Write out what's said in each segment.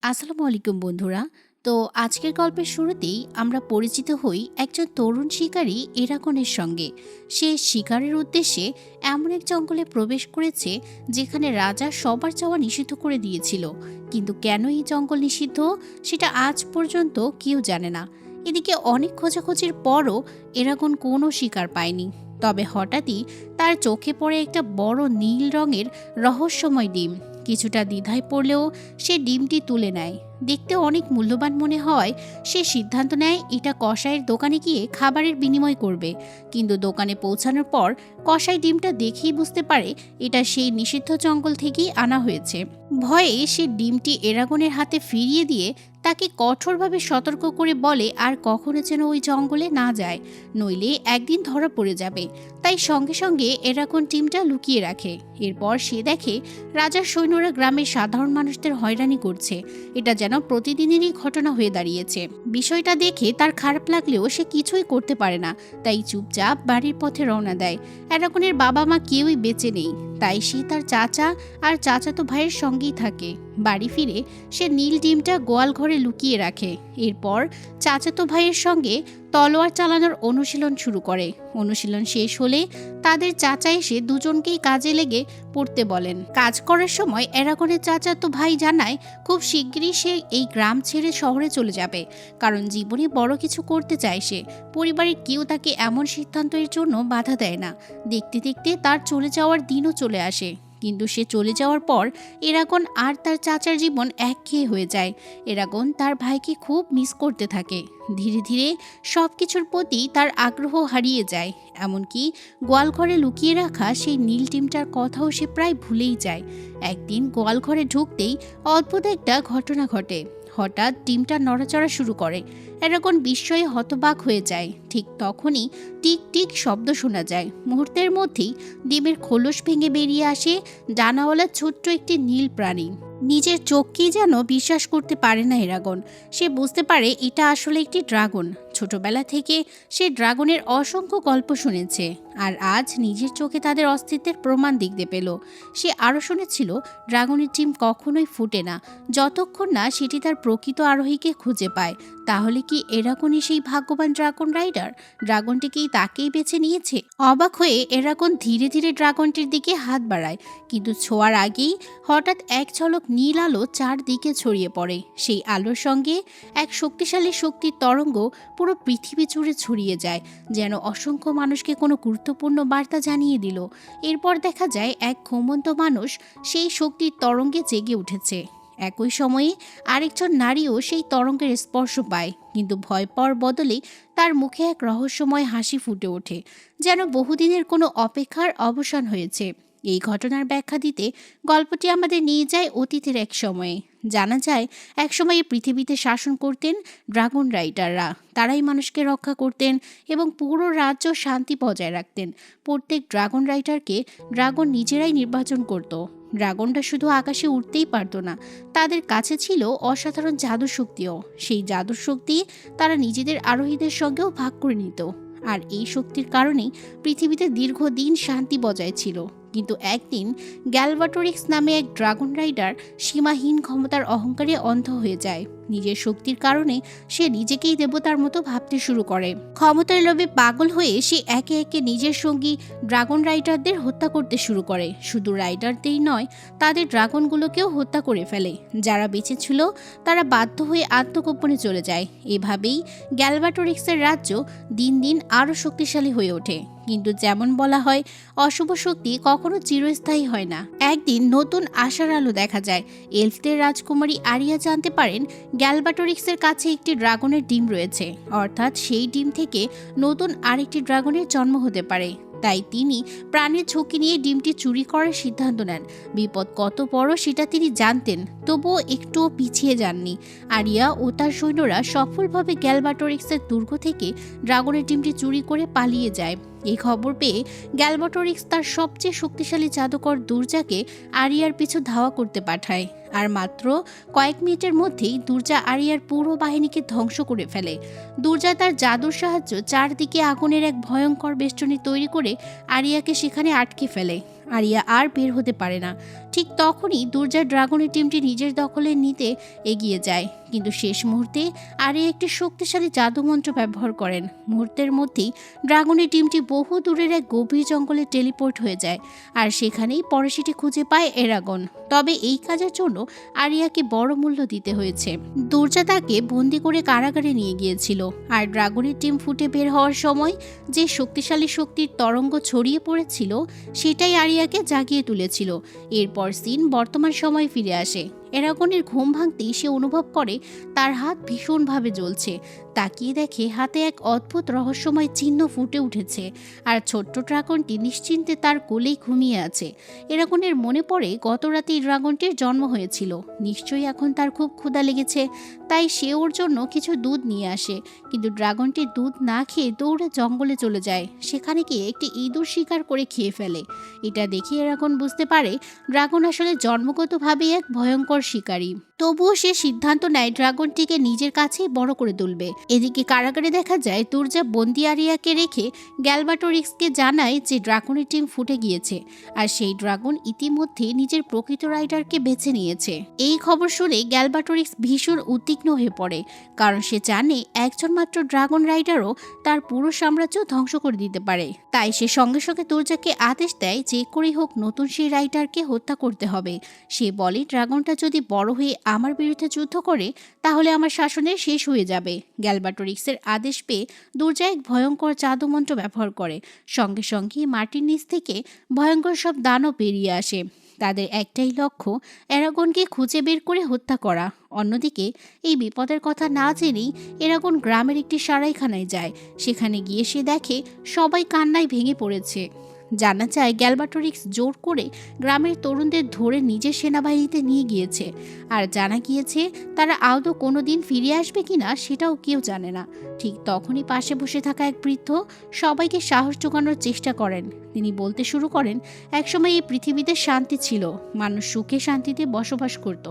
আসসালামু আলাইকুম বন্ধুরা। তো আজকের গল্পের শুরুতেই আমরা পরিচিত হই একজন তরুণ শিকারী এরাকনের সঙ্গে। সে শিকারের উদ্দেশ্যে এমন এক জঙ্গলে প্রবেশ করেছে যেখানে রাজা সবার যাওয়া নিষিদ্ধ করে দিয়েছিল। কিন্তু কেন এই জঙ্গল নিষিদ্ধ সেটা আজ পর্যন্ত কেউ জানে না। এদিকে অনেক খোঁজাখুঁজির পরও এরাগন কোনো শিকার পায়নি। তবে হঠাৎই তার চোখে পড়ে একটা বড় নীল রঙের রহস্যময় ডিম। কিছুটা দ্বিধায় পড়লেও সে ডিমটি তুলে নেয়। দেখতে অনেক মূল্যবান মনে হয়। সে সিদ্ধান্ত নেয় এটা কসাইয়ের দোকানে গিয়ে খাবারের বিনিময় করবে। কিন্তু দোকানে পৌঁছানোর পর কসাই ডিমটা দেখেই বুঝতে পারে এটা সেই নিষিদ্ধ জঙ্গল থেকেই আনা হয়েছে। ভয়ে সে ডিমটি এরাগনের হাতে ফিরিয়ে দিয়ে তাকে কঠোরভাবে সতর্ক করে বলে আর কখনো যেন ওই জঙ্গলে না যায়, নইলে একদিন ধরা পড়ে যাবে। তাই সঙ্গে সঙ্গে এরাগন ডিমটা লুকিয়ে রাখে। এরপর সে দেখে রাজার সৈন্যরা গ্রামের সাধারণ মানুষদের হয়রানি করছে। এটা যেন প্রতিদিনেরই ঘটনা হয়ে দাঁড়িয়েছে। বিষয়টা দেখে তার খারাপ লাগলেও সে কিছুই করতে পারে না। তাই চুপচাপ বাড়ির পথে রওনা দেয়। এরাগনের বাবা মা কেউই বেঁচে নেই, তাই সে তার চাচা আর চাচাতো ভাইয়ের সঙ্গেই থাকে। বাড়ি ফিরে সে নীল ডিমটা গোয়াল ঘরে লুকিয়ে রাখে। এরপর চাচাতো ভাইয়ের সঙ্গে তলোয়ার চালানোর অনুশীলন শুরু করে। অনুশীলন শেষ হলে তাদের চাচা এসে দুজনকেই কাজে লেগে পড়তে বলেন। কাজ করার সময় এরাগনের চাচাতো ভাই জানায় খুব শিগগিরই সে এই গ্রাম ছেড়ে শহরে চলে যাবে, কারণ জীবনে বড় কিছু করতে চায় সে। পরিবারের কেউ তাকে এমন সিদ্ধান্তের জন্য বাধা দেয় না। দেখতে দেখতে তার চলে যাওয়ার দিনও চলে আসে। কিন্তু সে চলে যাওয়ার পর এরাগন আর তার চাচার জীবন একঘেয়ে হয়ে যায়। এরাগন তার ভাইকে খুব মিস করতে থাকে। ধীরে ধীরে সব কিছুর প্রতি তার আগ্রহ হারিয়ে যায়। এমনকি গোয়ালঘরে লুকিয়ে রাখা সেই নীল ডিমটার কথাও সে প্রায় ভুলেই যায়। একদিন গোয়ালঘরে ঢুকতেই অদ্ভুত একটা ঘটনা ঘটে। হঠাৎ ডিমটা নড়াচড়া শুরু করে। এরাগন বিস্ময়ে হতবাক হয়ে যায়। ঠিক তখনই টিক টিক শব্দ শোনা যায়। মুহূর্তের মধ্যেই ডিমের খোলস ভেঙে বেরিয়ে আসে ডানাওয়ালা ছোট্ট একটি নীল প্রাণী। নিজের চোখকেই যেন বিশ্বাস করতে পারে না এরাগন। সে বুঝতে পারে এটা আসলে একটি ড্রাগন। ছোটবেলা থেকে সে ড্রাগনের অসংখ্য গল্প শুনেছে, আর আজ নিজের চোখে তাদের অস্তিত্বের প্রমাণ দেখতে পেল। সে আরও শুনেছিল ড্রাগনের ডিম কখনোই ফুটে না যতক্ষণ না সেটি তার প্রকৃত আরোহীকে খুঁজে পায়। তাহলে কি এরাগনই সেই ভাগ্যবান ড্রাগন রাইডার? ড্রাগনটিকেই তাকেই বেছে নিয়েছে। অবাক হয়ে এরাগন ধীরে ধীরে ড্রাগনটির দিকে হাত বাড়ায়, কিন্তু ছোঁয়ার আগেই হঠাৎ এক ঝলক নীল আলো চারদিকে ছড়িয়ে পড়ে। সেই আলোর সঙ্গে এক শক্তিশালী শক্তির তরঙ্গ পুরো পৃথিবী জুড়ে ছড়িয়ে যায়, যেন অসংখ্য মানুষকে কোনো গুরুত্বপূর্ণ বার্তা জানিয়ে দিল। এরপর দেখা যায় এক ঘুমন্ত মানুষ সেই শক্তির তরঙ্গে জেগে উঠেছে। একই সময়ে আরেকজন নারীও সেই তরঙ্গের স্পর্শ পায়, কিন্তু ভয় পাওয়ার বদলে তার মুখে এক রহস্যময় হাসি ফুটে ওঠে, যেন বহুদিনের কোনো অপেক্ষার অবসান হয়েছে। এই ঘটনার ব্যাখ্যা দিতে গল্পটি আমাদের নিয়ে যায় অতীতের এক সময়ে। জানা যায় একসময় এই পৃথিবীতে শাসন করতেন ড্রাগন রাইডাররা। তারাই মানুষকে রক্ষা করতেন এবং পুরো রাজ্য শান্তি বজায় রাখতেন। প্রত্যেক ড্রাগন রাইডারকে ড্রাগন নিজেরাই নির্বাচন করত। ড্রাগনটা শুধু আকাশে উঠতেই পারত না, তাদের কাছে ছিল অসাধারণ জাদুর শক্তিও। সেই জাদুর শক্তি তারা নিজেদের আরোহীদের সঙ্গেও ভাগ করে নিত। আর এই শক্তির কারণেই পৃথিবীতে দীর্ঘদিন শান্তি বজায় ছিল। কিন্তু একদিন গ্যালভাটোরিক্স নামে এক ড্রাগন রাইডার সীমাহীন ক্ষমতার অহংকারে অন্ধ হয়ে যায়। নিজের শক্তির কারণে সে নিজেকেই দেবতার মতো ভাবতে শুরু করে। ক্ষমতার লোভে পাগল হয়ে সে একে একে নিজের সঙ্গী ড্রাগন রাইডারদের হত্যা করতে শুরু করে। শুধু রাইডারদেরই নয়, তাদের ড্রাগনগুলোকেও হত্যা করে ফেলে। যারা বেঁচে ছিল তারা বাধ্য হয়ে আত্মগোপনে চলে যায়। এভাবেই গ্যালভাটোরিক্সের রাজ্য দিন দিন আরও শক্তিশালী হয়ে ওঠে। কিন্তু যেমন বলা হয়, অশুভ শক্তি কখনো চিরস্থায়ী হয় না। একদিন নতুন আশার আলো দেখা যায়। এলফদের রাজকুমারী আরিয়া জানতে পারেন গ্যালভাটোরিক্সের কাছে একটি ড্রাগনের ডিম রয়েছে, অর্থাৎ সেই ডিম থেকে নতুন আরেকটি ড্রাগনের জন্ম হতে পারে। তাই তিনি প্রাণের ঝুঁকি নিয়ে ডিমটি চুরি করার সিদ্ধান্ত নেন। বিপদ কত বড় সেটা তিনি জানতেন, তবুও একটুও পিছিয়ে যাননি। আরিয়া ও তার সৈন্যরা সফলভাবে গ্যালভাটোরিক্সের দুর্গ থেকে ড্রাগনের ডিমটি চুরি করে পালিয়ে যায়। এই খবর পেয়ে গ্যালভাটোরিক্স তার সবচেয়ে শক্তিশালী জাদুকর দুর্জাকে আরিয়ার পিছু ধাওয়া করতে পাঠায়। আর মাত্র কয়েক মিনিটের মধ্যেই দুর্জা আরিয়ার পুরো বাহিনীকে ধ্বংস করে ফেলে। দুর্জা তার জাদুর সাহায্যে চারদিকে আগুনের এক ভয়ঙ্কর বেষ্টনী তৈরি করে আরিয়াকে সেখানে আটকে ফেলে। আরিয়া আর বের হতে পারে না। ঠিক তখনই দুর্জয় ড্রাগনের টিমটি নিজের দখলে নিতে এগিয়ে যায়, কিন্তু শেষ মুহূর্তে আরিয়া একটি শক্তিশালী জাদুমন্ত্র ব্যবহার করেন। মুহূর্তের মধ্যেই ড্রাগনের টিমটি বহু দূরের এক গভীর জঙ্গলে টেলিপোর্ট হয়ে যায়, আর সেখানেই পরে সেটি খুঁজে পায় এরাগন। তবে এই কাজের জন্য আরিয়াকে বড় মূল্য দিতে হয়েছে। দুর্জা তাকে বন্দি করে কারাগারে নিয়ে গিয়েছিল, আর ড্রাগনের টিম ফুটে বের হওয়ার সময় যে শক্তিশালী শক্তির তরঙ্গ ছড়িয়ে পড়েছিল সেটাই আরিয়াকে জাগিয়ে তুলেছিল। এরপর সিন বর্তমান সময়ে ফিরে আসে। এরাগনের ঘুম ভাঙতেই সে অনুভব করে তার হাত ভীষণভাবে জ্বলছে। তাকিয়ে দেখে হাতে এক অদ্ভুত রহস্যময় চিহ্ন ফুটে উঠেছে, আর ছোট্ট ড্রাগনটি নিশ্চিন্তে তার কোলেই ঘুমিয়ে আছে। এরাগনের মনে পড়ে গত রাতেই ড্রাগনটির জন্ম হয়েছিল। নিশ্চয়ই এখন তার খুব ক্ষুধা লেগেছে, তাই সে ওর জন্য কিছু দুধ নিয়ে আসে। কিন্তু ড্রাগনটি দুধ না খেয়ে দৌড়ে জঙ্গলে চলে যায়। সেখানে গিয়ে একটি ইঁদুর শিকার করে খেয়ে ফেলে। এটা দেখে এরাগন বুঝতে পারে ড্রাগন আসলে জন্মগতভাবেই এক ভয়ঙ্কর শিকারী। তবুও সে সিদ্ধান্ত নেয় ড্রাগনটিকে নিজের কাছেই বড় করে তুলবে। এদিকে কারাগারে দেখা যায় দুর্জা বন্দি আরিয়াকে রেখে গ্যালবাটোরিক্সকে জানায় যে ড্রাগনের টিম ফুটে গিয়েছে, আর সেই ড্রাগন ইতিমধ্যে নিজের প্রকৃত রাইডারকে বেছে নিয়েছে। এই খবর শুনে গ্যালবাটোরিক্স ভীষণ উদ্বিগ্ন হয়ে পড়ে, কারণ সে জানে একজন মাত্র ড্রাগন রাইডারও তার পুরো সাম্রাজ্য ধ্বংস করে দিতে পারে। তাই সে সঙ্গে সঙ্গে দুর্জাকে আদেশ দেয় যে করেই হোক নতুন সেই রাইডারকে হত্যা করতে হবে। সে বলে ড্রাগনটা যদি বড় হয়ে আমার বিরুদ্ধে যুদ্ধ করে তাহলে আমার শাসনের শেষ হয়ে যাবে। গ্যালবাটোরিক্সের আদেশ পেয়ে দুর্জা এক ভয়ঙ্কর জাদুমন্ত্র ব্যবহার করে। সঙ্গে সঙ্গে মাটির নিচ থেকে ভয়ঙ্কর সব দানব বেরিয়ে আসে। তাদের একটাই লক্ষ্য এরাগনকে খুঁজে বের করে হত্যা করা। অন্যদিকে এই বিপদের কথা না জেনেই এরাগন গ্রামের একটি সারাইখানায় যায়। সেখানে গিয়ে সে দেখে সবাই কান্নায় ভেঙে পড়েছে। জানা যায় গ্যালবাটোরিক্স জোর করে গ্রামের তরুণদের ধরে নিজের সেনাবাহিনীতে নিয়ে গিয়েছে, আর জানা গিয়েছে তারা আদৌ কোনো দিন ফিরে আসবে কিনা সেটাও কেউ জানে না। ঠিক তখনই পাশে বসে থাকা এক বৃদ্ধ সবাইকে সাহস জোগানোর চেষ্টা করেন। তিনি বলতে শুরু করেন, একসময় এই পৃথিবীতে শান্তি ছিল, মানুষ সুখে শান্তিতে বসবাস করত,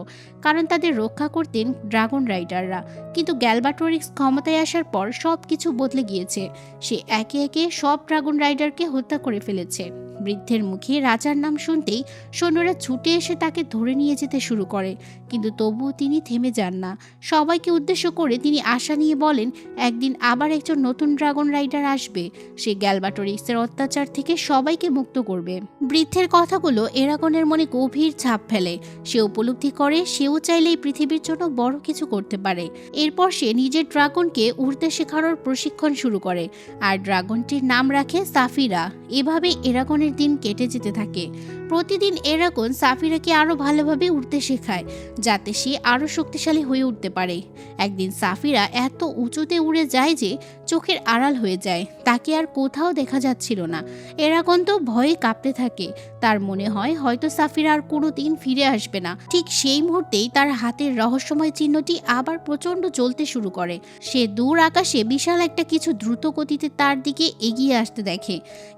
কারণ তাদের রক্ষা করতেন ড্রাগন রাইডাররা। কিন্তু গ্যালবাটোরিক্স ক্ষমতায় আসার পর সব কিছু বদলে গিয়েছে। সে একে একে সব ড্রাগন রাইডারকে হত্যা করে ফেলেছে। বৃদ্ধের মুখে রাজার নাম শুনতেই সৈন্যরা ছুটে এসে তাকে ধরে নিয়ে যেতে শুরু করে, কিন্তু তবুও তিনি থেমে যান না। সবাইকে উদ্দেশ্য করে তিনি আশা নিয়ে বলেন, একদিন আবার একজন নতুন ড্রাগন রাইডার আসবে, সে গ্যালবাটোরিক্সের অত্যাচার থেকে সবাইকে মুক্ত করবে। বৃদ্ধের কথাগুলো এরাগনের মনে গভীর ছাপ ফেলে। সে উপলব্ধি করে সেও চাইলেই পৃথিবীর জন্য বড় কিছু করতে পারে। এরপর সে নিজের ড্রাগনকে উড়তে শেখানোর প্রশিক্ষণ শুরু করে, আর ড্রাগনটির নাম রাখে সাফিরা। এভাবে এরাগনের দিন কেটে যেতে থাকে। প্রতিদিন এরাগন সাফিরাকে আরো ভালোভাবে উড়তে শেখায়, যাতে সে আরো শক্তিশালী হয়ে উঠতে পারে। একদিন সাফিরা এত উঁচুতে উড়ে যায় যে চোখের আড়াল হয়ে যায়, তাকে আর কোথাও দেখা যাচ্ছিল না। এরাগন তো ভয়ে কাঁপতে থাকে। তার মনে হয় হয়তো সাফিরা আর কোনো দিন ফিরে আসবে না। ঠিক সেই মুহূর্তেই তার হাতের রহস্যময় চিহ্নটি আবার প্রচন্ড জ্বলতে শুরু করে। সে দূর আকাশে বিশাল একটা কিছু দ্রুত গতিতে তার দিকে এগিয়ে আসতে দেখে।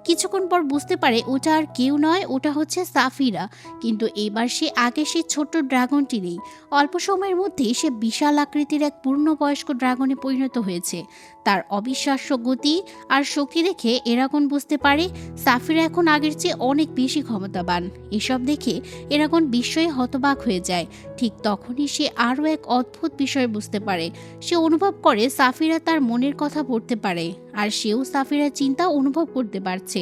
কিছুক্ষণ পর বুঝতে পারে ওটা আর কেউ নয়, ওটা হচ্ছে সাফিরা। কিন্তু এবার সে আগে সে ছোট্ট ড্রাগনটি নেই। অল্প সময়ের মধ্যেই সে বিশাল আকৃতির এক পূর্ণবয়স্ক ড্রাগনে পরিণত হয়েছে। তার অবিশ্বাস্য গতি আর শক্তি দেখে এরাগন বুঝতে পারে সাফিরা এখন আগের চেয়ে অনেক বেশি ক্ষমতাবান। এসব দেখে এরাগন বিস্ময়ে হতবাক হয়ে যায়। ঠিক তখনই সে আরও এক অদ্ভুত বিষয় বুঝতে পারে। সে অনুভব করে সাফিরা তার মনের কথা পড়তে পারে, আর সেও সাফিরার চিন্তা অনুভব করতে পারছে।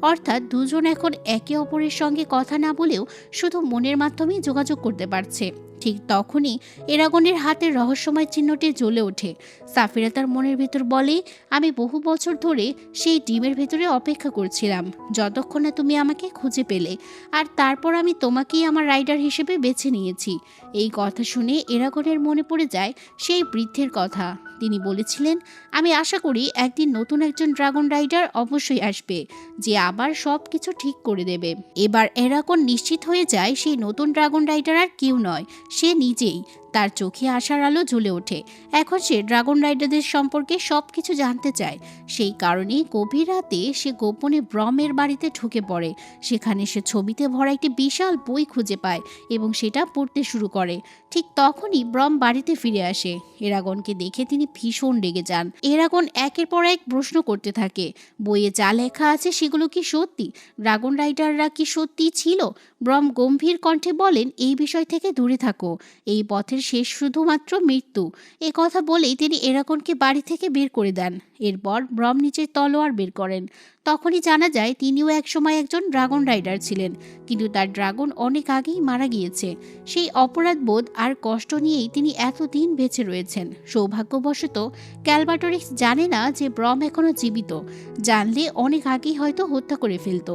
অর্থাৎ দুজন এখন একে অপরের সঙ্গে কথা না বলেও শুধু মনের মাধ্যমেই যোগাযোগ করতে পারছে। ঠিক তখনই এরাগনের হাতের রহস্যময় চিহ্নটি জ্বলে ওঠে। সাফিরা তার মনের ভেতর বলে, আমি বহু বছর ধরে সেই ডিমের ভেতরে অপেক্ষা করছিলাম, যতক্ষণ না তুমি আমাকে খুঁজে পেলে, আর তারপর আমি তোমাকেই আমার রাইডার হিসেবে বেছে নিয়েছি। এই কথা শুনে এরাগনের মনে পড়ে যায় সেই বৃদ্ধের কথা। তিনি বলেছিলেন, আমি আশা করি একদিন নতুন একজন ড্রাগন রাইডার অবশ্যই আসবে, যে আবার সব কিছু ঠিক করে দেবে। এবার এরাগন নিশ্চিত হয়ে যায় সেই নতুন ড্রাগন রাইডার আর কেউ নয়, সে নিজেই। তার চোখে আশার আলো জ্বলে ওঠে। এখন সে ড্রাগন রাইডারদের সম্পর্কে সবকিছু জানতে চায়। সেই কারণে গভীর রাতে সে গোপনে ব্রমের বাড়িতে ঢুকে পড়ে। সেখানে সে ছবিতে ভরা একটি বিশাল বই খুঁজে পায় এবং সেটা পড়তে শুরু করে। ঠিক তখনই ব্রম বাড়িতে ফিরে আসে। এরাগনকে দেখে তিনি ভীষণ রেগে যান। এরাগন একের পর এক প্রশ্ন করতে থাকে, বইয়ে যা লেখা আছে সেগুলো কি সত্যি? ড্রাগন রাইডাররা কি সত্যি ছিল? ব্রম গম্ভীর কণ্ঠে বলেন, এই বিষয় থেকে দূরে থাকো, এই পথের শেষ শুধুমাত্র মৃত্যু। এ কথা বলেই তিনি এরাগনকে বাড়ি থেকে বের করে দেন। এরপর ব্রম নিচের তলোয়ার বের করেন। তখনই জানা যায় তিনিও একসময় একজন ড্রাগন রাইডার ছিলেন, কিন্তু তার ড্রাগন অনেক আগেই মারা গিয়েছে। সেই অপরাধবোধ আর কষ্ট নিয়েই তিনি এতদিন বেঁচে রয়েছেন। সৌভাগ্যবশত ক্যালবাটোরিক্স জানে না যে ব্রম এখনো জীবিত। জানলে অনেক আগেই হয়তো হত্যা করে ফেলত।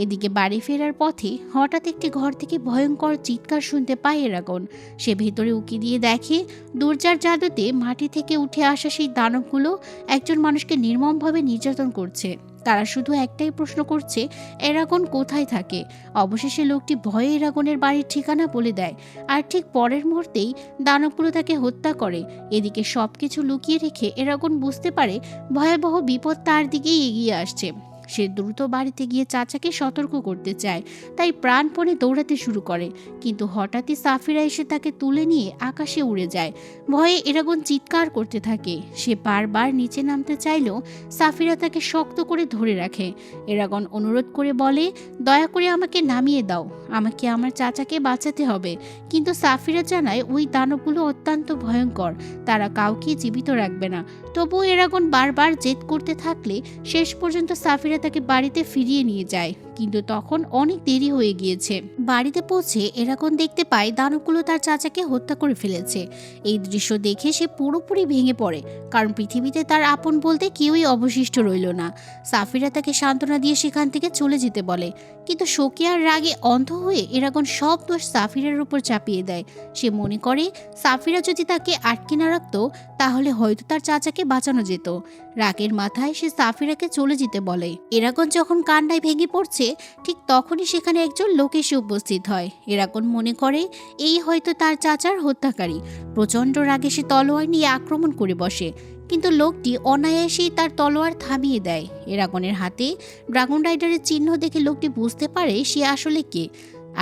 এদিকে বাড়ি ফেরার পথে হঠাৎ একটি ঘর থেকে ভয়ঙ্কর চিৎকার শুনতে পায় এরাগন। সে ভেতরে উকি দিয়ে দেখে দুর্যার জাদুতে মাটি থেকে উঠে আসা সেই দানবগুলো একজন মানুষকে নির্মমভাবে নির্যাতন করছে। তারা শুধু একটাই প্রশ্ন করছে, এরাগন কোথায় থাকে? অবশেষে লোকটি ভয়ে এরাগনের বাড়ির ঠিকানা বলে দেয়, আর ঠিক পরের মুহূর্তেই দানবগুলো তাকে হত্যা করে। এদিকে সবকিছু লুকিয়ে রেখে এরাগন বুঝতে পারে ভয়াবহ বিপদ তার দিকেই এগিয়ে আসছে। সে দ্রুত বাড়িতে গিয়ে চাচাকে সতর্ক করতে চায়, তাই প্রাণপণে দৌড়াতে শুরু করে। কিন্তু হঠাৎই সাফিরা এসে তাকে তুলে নিয়ে আকাশে উড়ে যায়। ভয়ে এরাগন চিৎকার করতে থাকে। সে বারবার নিচে নামতে চাইলেও সাফিরা তাকে শক্ত করে ধরে রাখে। এরাগন অনুরোধ করে বলে, দয়া করে আমাকে নামিয়ে দাও, আমাকে আমার চাচাকে বাঁচাতে হবে। কিন্তু সাফিরা জানায় ওই দানবগুলো অত্যন্ত ভয়ঙ্কর, তারা কাউকে জীবিত রাখবে না। তবুও এরাগন বারবার জেদ করতে থাকলে শেষ পর্যন্ত সাফিরা তাকে বাড়িতে ফিরিয়ে নিয়ে যায়। কিন্তু তখন অনেক দেরি হয়ে গিয়েছে। বাড়িতে পৌঁছে এরাগন দেখতে পায় দানবগুলো তার চাচাকে হত্যা করে ফেলেছে। এই দৃশ্য দেখে সে পুরোপুরি ভেঙে পড়ে, কারণ পৃথিবীতে তার আপন বলতে কেউই অবশিষ্ট রইল না। সাফিরা তাকে সান্ত্বনা দিয়ে সেখান থেকে চলে যেতে বলে, কিন্তু শোকে আর রাগে অন্ধ হয়ে এরাগন সব দোষ সাফিরার উপর চাপিয়ে দেয়। সে মনে করে সাফিরা যদি তাকে আটকে না রাখতো তাহলে হয়তো তার চাচাকে বাঁচানো যেত। রাগের মাথায় সে সাফিরাকে চলে যেতে বলে। এরাগন যখন কান্নায় ভেঙে পড়ছে ঠিক তখনই সেখানে একজন লোক এসে উপস্থিত হয়। এরাগন মনে করে এই হয়তো তার চাচার হত্যাকারী। প্রচণ্ড রাগে সে তলোয়ার নিয়ে আক্রমণ করে বসে, কিন্তু লোকটি অনায়াসেই তার তলোয়ার থামিয়ে দেয়। এরাগনের হাতে ড্রাগন রাইডারের চিহ্ন দেখে লোকটি বুঝতে পারে সে আসলে কে।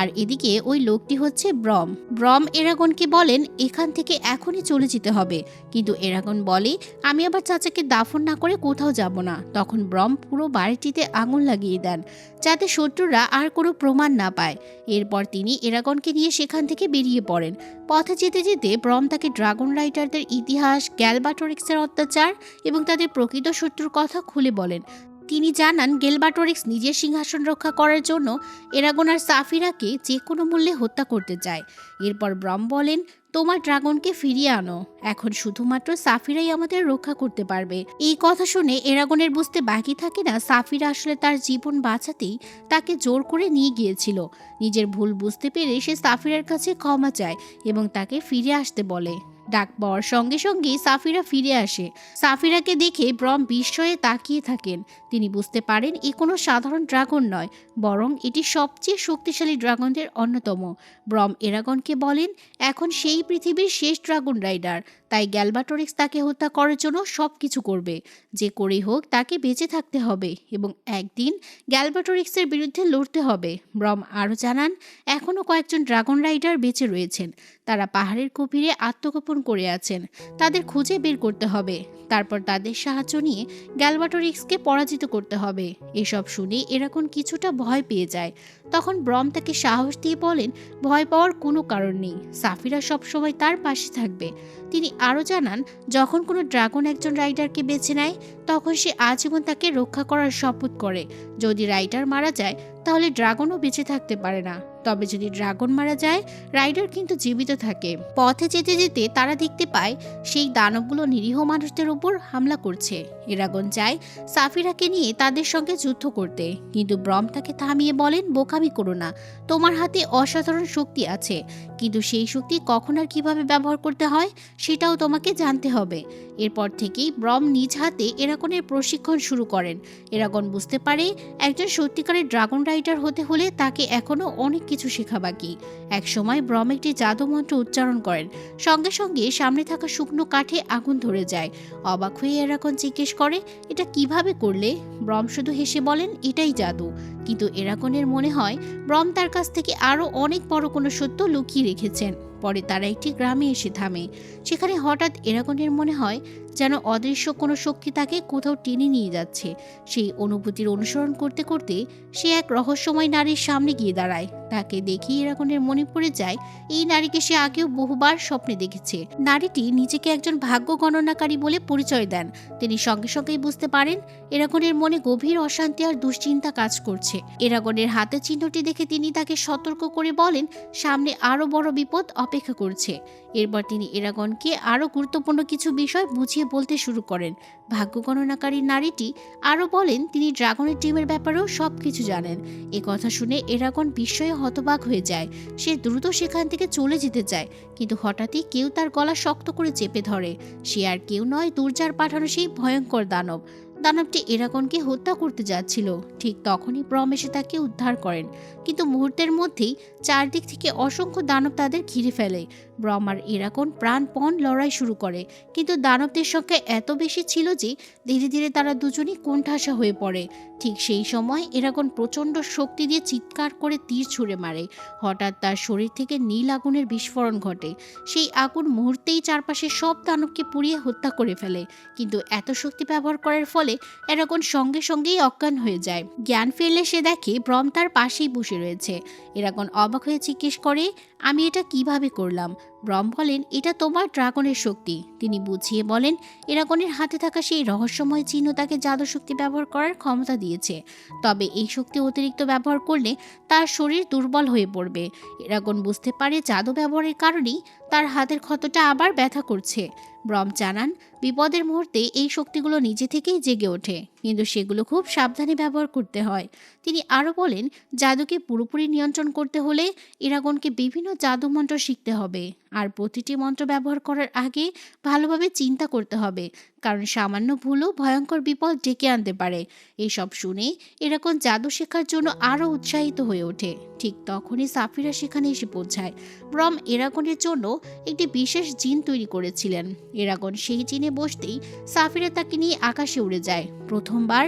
আর এদিকে ওই লোকটি হচ্ছে ব্রম। ব্রম এরাগনকে বলেন এখান থেকে এখনই চলে যেতে হবে, কিন্তু এরাগন বলে আমি আবার চাচাকে দাফন না করে কোথাও যাব না। তখন ব্রম পুরো বাড়িটিতে আগুন লাগিয়ে দেন, যাতে শত্রুরা আর কোনো প্রমাণ না পায়। এরপর তিনি এরাগনকে নিয়ে সেখান থেকে বেরিয়ে পড়েন। পথে যেতে যেতে ব্রম তাকে ড্রাগন রাইডারদের ইতিহাস, গ্যালবাটোরিক্সের অত্যাচার এবং তাদের প্রকৃত শত্রুর কথা খুলে বলেন। তিনি জানান গেলবাটোরিক্স নিজের সিংহাসন রক্ষা করার জন্য এরাগন আর সাফিরাকে যে কোনো মূল্যে হত্যা করতে চায়। এরপর ব্রম বলেন, তোমার ড্রাগনকে ফিরিয়ে আনো, এখন শুধুমাত্র সাফিরাই আমাদের রক্ষা করতে পারবে। এই কথা শুনে এরাগনের বুঝতে বাকি থাকে না সাফিরা আসলে তার জীবন বাঁচাতেই তাকে জোর করে নিয়ে গিয়েছিল। নিজের ভুল বুঝতে পেরে সে সাফিরার কাছে ক্ষমা চায় এবং তাকে ফিরে আসতে বলে। ডাক পাওয়ার সঙ্গে সঙ্গেই সাফিরা ফিরে আসে। সাফিরাকে দেখে ব্রম বিস্ময়ে তাকিয়ে থাকেন। তিনি বুঝতে পারেন এ কোনো সাধারণ ড্রাগন নয়, বরং এটি সবচেয়ে শক্তিশালী ড্রাগনদের অন্যতম। ব্রম এরাগনকে বলেন এখন সেই পৃথিবীর শেষ ড্রাগন রাইডার, তাই গ্যালবাটোরিক্স তাকে হত্যা করার জন্য সব কিছু করবে। যে করেই হোক তাকে বেঁচে থাকতে হবে এবং একদিন গ্যালবাটোরিক্সের বিরুদ্ধে লড়তে হবে। ব্রম আরও জানান এখনও কয়েকজন ড্রাগন রাইডার বেঁচে রয়েছেন, তারা পাহাড়ের গভীরে আত্মগোপন করে আছেন। তাদের খুঁজে বের করতে হবে, তারপর তাদের সাহায্য নিয়ে গ্যালবাটোরিক্সকে পরাজিত করতে হবে। এসব শুনে এরাগন কিছুটা ভয় পেয়ে যায়। তখন ব্রম তাকে সাহস দিয়ে বলেন ভয় পাওয়ার কোনো কারণ নেই, সাফিরা সবসময় তার পাশে থাকবে। তিনি আরও জানান যখন কোনো ড্রাগন একজন রাইডারকে বেছে নেয় তখন সে আজীবন তাকে রক্ষা করার শপথ করে। যদি রাইডার মারা যায় তাহলে ড্রাগনও বেঁচে থাকতে পারে না, তবে যদি ড্রাগন মারা যায় রাইডার কিন্তু জীবিত থাকে। পথে যেতে যেতে তারা দেখতে পায় সেই দানবগুলো নিরীহ মানুষদের উপর হামলা করছে। এরাগন চায় সাফিরাকে নিয়ে তাদের সঙ্গে যুদ্ধ করতে, কিন্তু ব্রম তাকে থামিয়ে বলেন বোকামি করো না, তোমার হাতে অসাধারণ শক্তি আছে, কিন্তু সেই শক্তি কখন আর কিভাবে ব্যবহার করতে হয় সেটাও তোমাকে জানতে হবে। এরপর থেকেই ব্রম নিজ হাতে এরাগনের প্রশিক্ষণ শুরু করেন। এরাগন বুঝতে পারে একজন সত্যিকারের ড্রাগন রাইডার হতে হলে তাকে এখনো অনেক কিছু শেখা বাকি। একসময় ব্রম একটি জাদু মন্ত্র উচ্চারণ করেন, সঙ্গে সঙ্গে সামনে থাকা শুকনো কাঠে আগুন ধরে যায়। অবাক হয়ে এরাকন জিজ্ঞেস করে, এটা কিভাবে করলে? ব্রম শুধু হেসে বলেন, এটাই জাদু। কিন্তু এরাকনের মনে হয় ব্রম তার কাছ থেকে আরও অনেক বড় কোনো সত্য লুকিয়ে রেখেছেন। পরে তারা একটি গ্রামে এসে থামে। সেখানে হঠাৎ এরাকনের মনে হয় যেন অদৃশ্য কোনো শক্তি তাকে কোথাও টেনে নিয়ে যাচ্ছে। সেই অনুভূতির অনুসরণ করতে করতে সে এক রহস্যময় নারীর সামনে গিয়ে দাঁড়ায়। তাকে দেখেই এরাকনের মনে পড়ে যায় এই নারীকে সে আগেও বহুবার স্বপ্নে দেখেছে। নারীটি নিজেকে একজন ভাগ্য গণনাকারী বলে পরিচয় দেন। তিনি সঙ্গে সঙ্গেই বুঝতে পারেন এরাকনের মনে গভীর অশান্তি আর দুশ্চিন্তা কাজ করছে। এরাকনের হাতের চিহ্নটি দেখে তিনি তাকে সতর্ক করে বলেন সামনে আরও বড় বিপদ অপেক্ষা করছে। এরপর তিনি এরাগনকে আরও গুরুত্বপূর্ণ কিছু বিষয় বুঝিয়ে বলতে শুরু করেন। ভাগ্য গণনাকারী নারীটি আরও বলেন তিনি ড্রাগনের টিমের ব্যাপারেও সব কিছু জানেন। এ কথা শুনে এরাগন বিস্ময়ে হতবাক হয়ে যায়। সে দ্রুত সেখান থেকে চলে যেতে চায়, কিন্তু হঠাৎই কেউ তার গলা শক্ত করে চেপে ধরে। সে আর কেউ নয়, দুর্জার পাঠানো সেই ভয়ঙ্কর দানব। দানবটি এরাগনকে হত্যা করতে যাচ্ছিল। ঠিক তখনই ব্রম এসে তাকে উদ্ধার করেন, কিন্তু মুহূর্তের মধ্যেই চারদিক থেকে অসংখ্য দানব তাদের ঘিরে ফেলে। ব্রম আর এরাগন প্রাণপণ লড়াই শুরু করে, কিন্তু দানবদের সংখ্যা এত বেশি ছিল যে ধীরে ধীরে তারা দুজনই কোণঠাসা হয়ে পড়ে। ঠিক সেই সময় এরাগন প্রচণ্ড শক্তি দিয়ে চিৎকার করে তীর ছুঁড়ে মারে। হঠাৎ তার শরীর থেকে নীল আগুনের বিস্ফোরণ ঘটে। সেই আগুন মুহূর্তেই চারপাশে সব দানবকে পুড়িয়ে হত্যা করে ফেলে। কিন্তু এত শক্তি ব্যবহার করার ফলে এরাগন সঙ্গে সঙ্গেই অজ্ঞান হয়ে যায়। জ্ঞান ফিরলে সে দেখে ব্রম তার পাশেই বসে রয়েছে। এরাগন অবাক হয়ে জিজ্ঞেস করে, আমি এটা কিভাবে করলাম? ব্রম বলেন, এটা তোমার ড্রাগনের শক্তি। তিনি বুঝিয়ে বলেন এরাগনের হাতে থাকা সেই রহস্যময় চিহ্ন তাকে জাদু শক্তি ব্যবহার করার ক্ষমতা দিয়েছে। তবে এই শক্তি অতিরিক্ত ব্যবহার করলে তার শরীর দুর্বল হয়ে পড়বে। এরাগন বুঝতে পারে জাদু ব্যবহারের কারণেই তার হাতের ক্ষতটা আবার ব্যথা করছে। ব্রম জানান বিপদের মুহূর্তে এই শক্তিগুলো নিজে থেকেই জেগে ওঠে, কিন্তু সেগুলো খুব সাবধানে ব্যবহার করতে হয়। তিনি আরও বলেন জাদুকে পুরোপুরি নিয়ন্ত্রণ করতে হলে এরাগনকে বিভিন্ন জাদু মন্ত্র শিখতে হবে, আর প্রতিটি মন্ত্র ব্যবহার করার আগে ভালোভাবে চিন্তা করতে হবে, কারণ সামান্য ভুলও ভয়ঙ্কর বিপদ ডেকে আনতে পারে। এসব শুনে এরাগন জাদু শেখার জন্য আরও উৎসাহিত হয়ে ওঠে। ঠিক তখনই সাফিরা সেখানে এসে পৌঁছায়। ব্রম এরাগনের জন্য একটি বিশেষ জিন তৈরি করেছিলেন। এরাগন সেই জিনে বসতেই সাফিরা তাকে নিয়ে আকাশে উড়ে যায়। প্রথমবার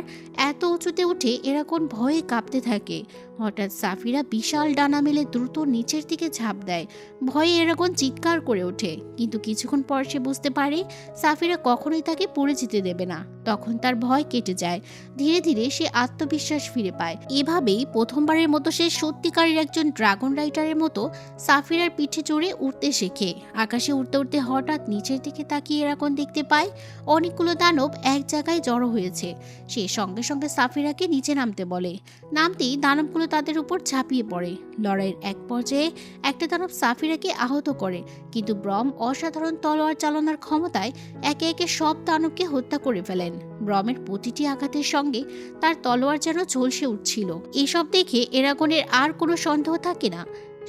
এত উঁচুতে উঠে এরাগন ভয়ে কাঁপতে থাকে। হঠাৎ সাফিরা বিশাল ডানা মেলে দ্রুত নিচের দিকে ঝাঁপ দেয়। ভয়ে এরাগন চিৎকার করে ওঠে, কিন্তু কিছুক্ষণ পর সে বুঝতে পারে সাফিরা কখনোই তাকে পড়ে যেতে দেবে না। তখন তার ভয় কেটে যায়। ধীরে ধীরে সে আত্মবিশ্বাস ফিরে পায়। এভাবেই প্রথমবারের মতো সে সত্যিকারের একজন ড্রাগন রাইটারের মতো সাফিরার পিঠে চড়ে উঠতে শেখে। আকাশে উঠতে উঠতে হঠাৎ নিচের দিকে তাকিয়ে এরাগন দেখতে পায় অনেকগুলো দানব এক জায়গায় জড়ো হয়েছে। সে সঙ্গে সঙ্গে সাফিরাকে নিচে নামতে বলে। নামতেই দানবগুলো তাদের উপর ঝাঁপিয়ে পড়ে। লড়াইয়ের এক পর্যায়ে একটা দানব সাফিরাকে আহত করে, কিন্তু ব্রম অসাধারণ তলোয়ার চালানোর ক্ষমতায় একে একে সব দানবকে হত্যা করে ফেলেন। ব্রমের প্রতিটি আঘাতের সঙ্গে তার তলোয়ার যেন ঝলসে উঠছিল। এসব দেখে এরাগনের আর কোনো সন্দেহ থাকে না।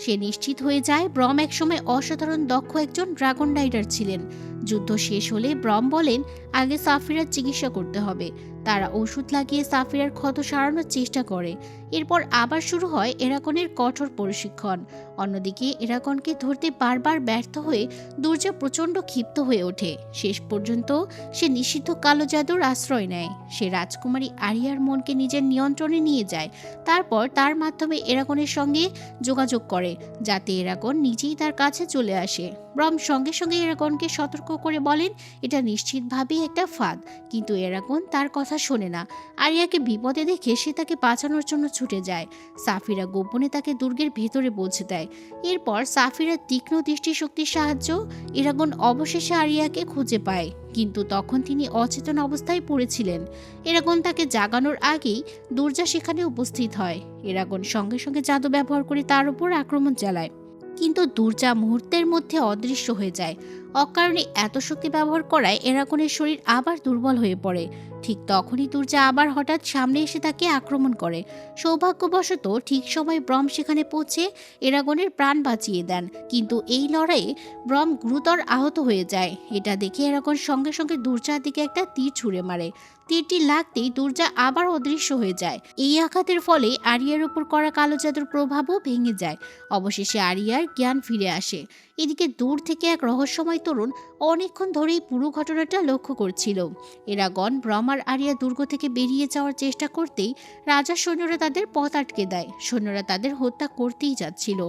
সে নিশ্চিত হয়ে যায় ব্রম একসময় অসাধারণ দক্ষ একজন ড্রাগন রাইডার ছিলেন। যুদ্ধ শেষ হলে ব্রম বলেন আগে সাফিরার চিকিৎসা করতে হবে। তারা ওষুধ লাগিয়ে সাফিরার ক্ষত সারানোর চেষ্টা করে। এরপর আবার শুরু হয় এরাগনের কঠোর প্রশিক্ষণ। অন্যদিকে এরাগনকে ধরতে বারবার ব্যর্থ হয়ে দুর্জা প্রচণ্ড ক্ষিপ্ত হয়ে ওঠে। শেষ পর্যন্ত সে নিষিদ্ধ কালো জাদুর আশ্রয় নেয়। সে রাজকুমারী আরিয়ার মনকে নিজের নিয়ন্ত্রণে নিয়ে যায়। তারপর তার মাধ্যমে এরাগনের সঙ্গে যোগাযোগ করে, যাতে এরাগন নিজেই তার কাছে চলে আসে। ব্রম সঙ্গে সঙ্গে এরাগনকে সতর্ক করে বলেন এটা নিশ্চিতভাবেই একটা ফাঁদ, কিন্তু এরাগন তার কথা শোনে না। আরিয়াকে বিপদে দেখে সে তাকে বাঁচানোর জন্য ছুটে যায়। সাফিরা গোপনে তাকে দুর্গের ভেতরে পৌঁছে দেয়। এরপর সাফিরার তীক্ষ্ণ দৃষ্টিশক্তির সাহায্য এরাগন অবশেষে আরিয়াকে খুঁজে পায়, কিন্তু তখন তিনি অচেতন অবস্থায় পড়েছিলেন। এরাগন তাকে জাগানোর আগেই দুর্জা সেখানে উপস্থিত হয়। এরাগন সঙ্গে সঙ্গে জাদু ব্যবহার করে তার উপর আক্রমণ চালায়, কিন্তু দুর্জা মুহূর্তের মধ্যে অদৃশ্য হয়ে যায়। অকারণে এত শক্তি ব্যবহার করায় এরাগনের শরীর আবার দুর্বল হয়ে পড়ে। ঠিক তখনই দুর্জা আবার হঠাৎ সামনে এসে তাকে আক্রমণ করে। সৌভাগ্যবশত ঠিক সময় ব্রহ্ম সেখানে পৌঁছে এরাগনের প্রাণ বাঁচিয়ে দেন, কিন্তু এই লড়াইয়ে ব্রহ্ম গুরুতর আহত হয়ে যায়। এটা দেখে এরাগন সঙ্গে সঙ্গে দুর্জার দিকে একটা তীর ছুঁড়ে মারে। তীরটি লাগতেই দুর্জা আবার অদৃশ্য হয়ে যায়। এই আঘাতের ফলে আরিয়ার উপর করা কালো জাদুর প্রভাবও ভেঙে যায়। অবশেষে আরিয়ার জ্ঞান ফিরে আসে। এদিকে দূর থেকে এক রহস্যময় তরুণ অনেকক্ষণ ধরেই পুরো ঘটনাটা লক্ষ্য করছিল। এরাগন ব্রহ্ম আর আরিয়া দুর্গ থেকে বেরিয়ে যাওয়ার চেষ্টা করতেই রাজার সৈন্যরা তাদের পথ আটকে দেয়। সৈন্যরা তাদের হত্যা করতেই যাচ্ছিল।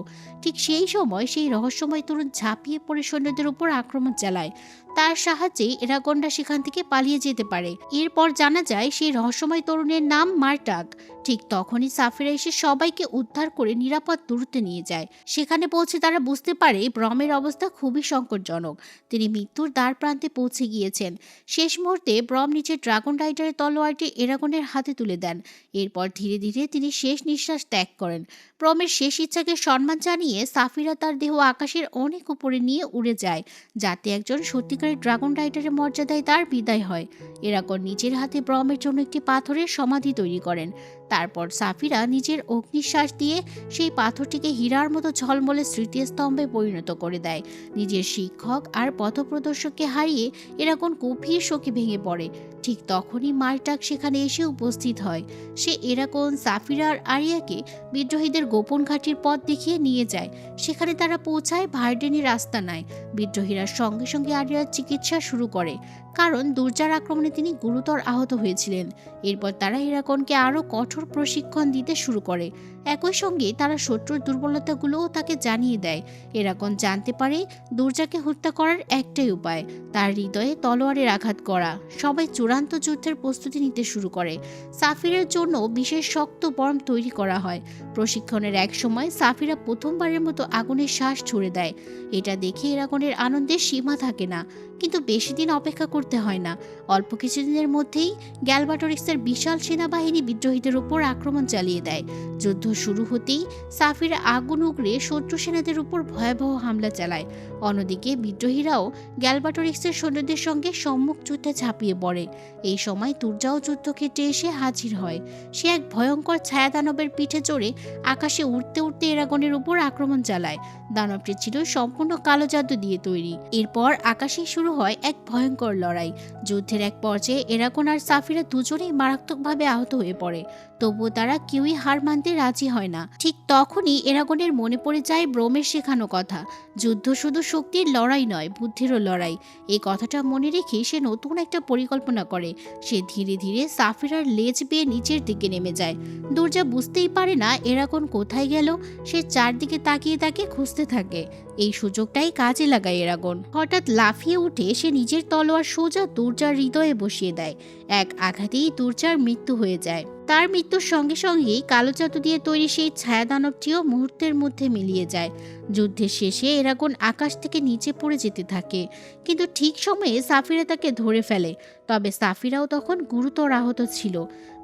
ঠিক সেই সময় সেই রহস্যময় তরুণ ঝাঁপিয়ে পড়ে সৈন্যদের উপর আক্রমণ চালায়। তার সাহায্যে এরাগনরা সেখান থেকে পালিয়ে যেতে পারে। এরপর জানা যায় সেই রহস্যময় তরুণের নাম মার্টাক। ঠিক তখনই সাফিরা এসে সবাইকে উদ্ধার করে নিরাপদ দূরত্বে নিয়ে যায়। সেখানে পৌঁছে তারা বুঝতে পারে ব্রহ্মের অবস্থা খুবই সংকটজনক। তিনি মৃত্যুর দ্বার প্রান্তে পৌঁছে গিয়েছেন। শেষ মুহূর্তে ব্রহ্ম নিচের ড্রাগন রাইডারের তলোয়ারটি এরাগনের হাতে তুলে দেন। এরপর ধীরে ধীরে তিনি শেষ নিঃশ্বাস ত্যাগ করেন। ব্রহ্মের শেষ ইচ্ছাকে সম্মান জানিয়ে সাফিরা তার দেহ আকাশের অনেক উপরে নিয়ে উড়ে যায়, যাতে একজন সত্যিকারের ড্রাগন রাইডারের মর্যাদায় তার বিদায় হয়। এরাগন নিজের হাতে ব্রহ্মের জন্য একটি পাথরের সমাধি তৈরি করেন। তারপর সাফিরা নিজের অগ্নিশ্বাস দিয়ে সেই পাথরটিকে হীরার মতো ঝলমলে স্মৃতিস্তম্ভে পরিণত করে দেয়। নিজের শিক্ষক আর পথপ্রদর্শককে হারিয়ে এরাগন গভীর শোকে ভেঙে পড়ে। ঠিক তখনই মার্টাক সেখানে এসে উপস্থিত হয়। সে এরাগন, সাফিরা আর আরিয়াকে বিদ্রোহীদের গোপন ঘাঁটির পথ দেখিয়ে নিয়ে যায়। সেখানে তারা পৌঁছায় ভার্ডেনের আস্তানায়। বিদ্রোহীরা সঙ্গে সঙ্গে আরিয়ার চিকিৎসা শুরু করে, কারণ দুর্জার আক্রমণে তিনি গুরুতর আহত হয়েছিলেন। এরপর তারা এরাগনকে আরও কঠোর প্রশিক্ষণ দিতে শুরু করে। একই সঙ্গে তারা শত্রুর দুর্বলতাগুলোও তাকে জানিয়ে দেয়। এরাগন জানতে পারে দুর্জাকে হত্যা করার একটাই উপায়, তার হৃদয়ে তলোয়ারের আঘাত করা। সবাই চূড়ান্ত যুদ্ধের প্রস্তুতি নিতে শুরু করে। সাফিরের জন্য বিশেষ শক্ত বর্ম তৈরি করা হয়। প্রশিক্ষণের এক সময় সাফিরা প্রথমবারের মতো আগুনের শ্বাস ছুড়ে দেয়। এটা দেখে এরাগনের আনন্দের সীমা থাকে না, কিন্তু বেশি দিন অপেক্ষা করতে হয় না। অল্প কিছুদিনের মধ্যেই গ্যালবাটোরিক্সের বিশাল সেনাবাহিনী বিদ্রোহীদের উপর আক্রমণ চালিয়ে দেয়। যুদ্ধ শুরু হতেই সাফিরা আগুন উগড়ে শত্রু সেনাদের উপর ভয়াবহ হামলা চালায়। অন্যদিকে বিদ্রোহীরাও গ্যালবাটোরিক্সের সৈন্যদের সঙ্গে সম্মুখ যুদ্ধে ঝাঁপিয়ে পড়ে। এই সময় তুর্জাও যুদ্ধক্ষেত্রে এসে হাজির হয়। সে এক ভয়ঙ্কর ছায়া দানবের পিঠে চড়ে আকাশে উড়তে উড়তে এরাগনের উপর আক্রমণ চালায়। দানবটি ছিল সম্পূর্ণ কালো জাদু দিয়ে তৈরি। এরপর আকাশে শুরু হয় এক ভয়ঙ্কর লড়াই। যুদ্ধের এক পর্যায়ে এরাগন আর সাফিরা দুজনেই মারাত্মকভাবে আহত হয়ে পড়ে। তবুও তারা কেউই হার মানতে রাজি হয় না। ঠিক তখনই এরাগনের মনে পড়ে যায় ব্রহ্মের শেখানো কথা, যুদ্ধ শুধু শক্তির লড়াই নয়, বুদ্ধিরও লড়াই। এই কথাটা মনে রেখে সে নতুন একটা পরিকল্পনা করে। সে ধীরে ধীরে সাফিরার লেজ বেয়ে নিচের দিকে নেমে যায়। দুর্জা বুঝতেই পারে না এরাগন কোথায় গেল। সে চারদিকে তাকিয়ে তাকে খুঁজতে থাকে। এই সুযোগটাই কাজে লাগায় এরাগন। হঠাৎ লাফিয়ে উঠে সে নিজের তলোয়ার সোজা দুর্জার হৃদয়ে বসিয়ে দেয়। এক আঘাতেই দুর্জার মৃত্যু হয়ে যায়। তার মৃত্যুর সঙ্গে সঙ্গেই কালো জাদু দিয়ে তৈরি সেই ছায়া দানবটিও মুহূর্তের মধ্যে মিলিয়ে যায়। যুদ্ধের শেষে এরাগন আকাশ থেকে নিচে পড়ে যেতে থাকে, কিন্তু ঠিক সময়ে সাফিরা তাকে ধরে ফেলে। তবে সাফিরাও তখন গুরুতর আহত ছিল।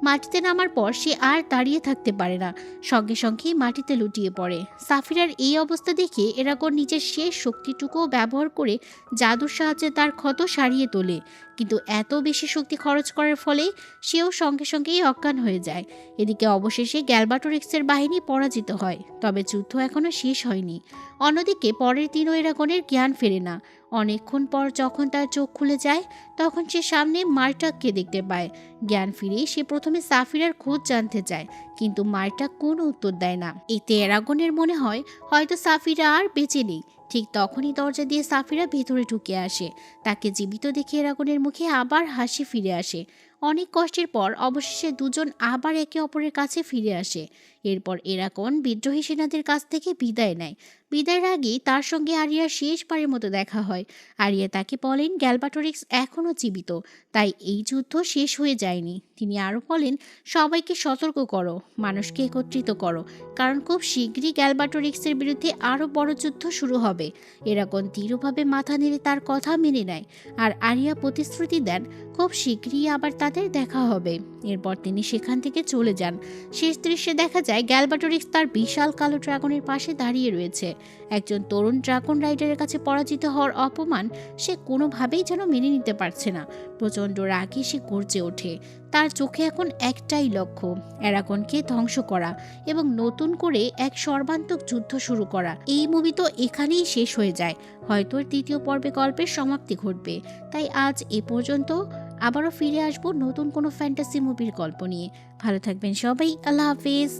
মাটিতে নামার পর সে আর দাঁড়িয়ে থাকতে পারে না, সঙ্গে সঙ্গেই মাটিতে লুটিয়ে পড়ে। সাফিরার এই অবস্থা দেখে এরাগন নিজের শেষ শক্তিটুকুও ব্যবহার করে জাদুর সাহায্যে তার ক্ষত সারিয়ে তোলে, কিন্তু এত বেশি শক্তি খরচ করার ফলে সেও সঙ্গে সঙ্গেই অজ্ঞান হয়ে যায়। এদিকে অবশেষে গ্যালবাটোরিক্সের বাহিনী পরাজিত হয়, তবে যুদ্ধ এখনো শেষ হয়নি। অন্যদিকে পরের দিনও এরাগনের জ্ঞান ফেরে না। অনেকক্ষণ পর যখন তার চোখ খুলে যায়, তখন সে সামনে মার্টাককে দেখতে পায়। জ্ঞান ফিরে সে প্রথমে সাফিরার খোঁজ জানতে চায়, কিন্তু মার্টাক কোনো উত্তর দেয় না। এতে এরাগনের মনে হয় হয়তো সাফিরা আর বেঁচে নেই। ঠিক তখনই দরজা দিয়ে সাফিরা ভেতরে ঢুকে আসে। তাকে জীবিত দেখে এরাগনের মুখে আবার হাসি ফিরে আসে। অনেক কষ্টের পর অবশেষে দুজন আবার একে অপরের কাছে ফিরে আসে। এরপর এরাগন বিদ্রোহী সেনাদের কাছ থেকে বিদায় নেয়। বিদায়ের আগেই তার সঙ্গে আরিয়ার শেষবারের মতো দেখা হয়। আরিয়া তাকে বলেন গ্যালবাটোরিক্স এখনও জীবিত, তাই এই যুদ্ধ শেষ হয়ে যায়নি। তিনি আরও বলেন, সবাইকে সতর্ক করো, মানুষকে একত্রিত করো, কারণ খুব শীঘ্রই গ্যালবাটোরিক্সের বিরুদ্ধে আরও বড় যুদ্ধ শুরু হবে। এরাগন দৃঢ়ভাবে মাথা নেড়ে তার কথা মেনে নেয়, আর আরিয়া প্রতিশ্রুতি দেন খুব শীঘ্রই আবার তাদের দেখা হবে। এরপর তিনি সেখান থেকে চলে যান। শেষ দৃশ্যে দেখা যায় গ্যালবাটোরিক্স তার বিশাল কালো ড্রাগনের পাশে দাঁড়িয়ে রয়েছে। একজন তরুণ ড্রাগন রাইডারের কাছে পরাজিত হওয়ার অপমান সে কোনোভাবেই যেন মেনে নিতে পারছে না। প্রচণ্ড রাগে সে গর্জে ওঠে। তার চোখে এখন একটাই লক্ষ্য, অ্যারাগনকে ধ্বংস করা এবং নতুন করে এক সর্বান্তক যুদ্ধ শুরু করা। এই মুভি তো এখানেই শেষ হয়ে যায়, হয়তো এর তৃতীয় পর্বে গল্পের সমাপ্তি ঘটবে। তাই আজ এ পর্যন্ত। আবারও ফিরে আসবো নতুন কোনো ফ্যান্টাসি মুভির গল্প নিয়ে। ভালো থাকবেন সবাই, আল্লাহ হাফেজ।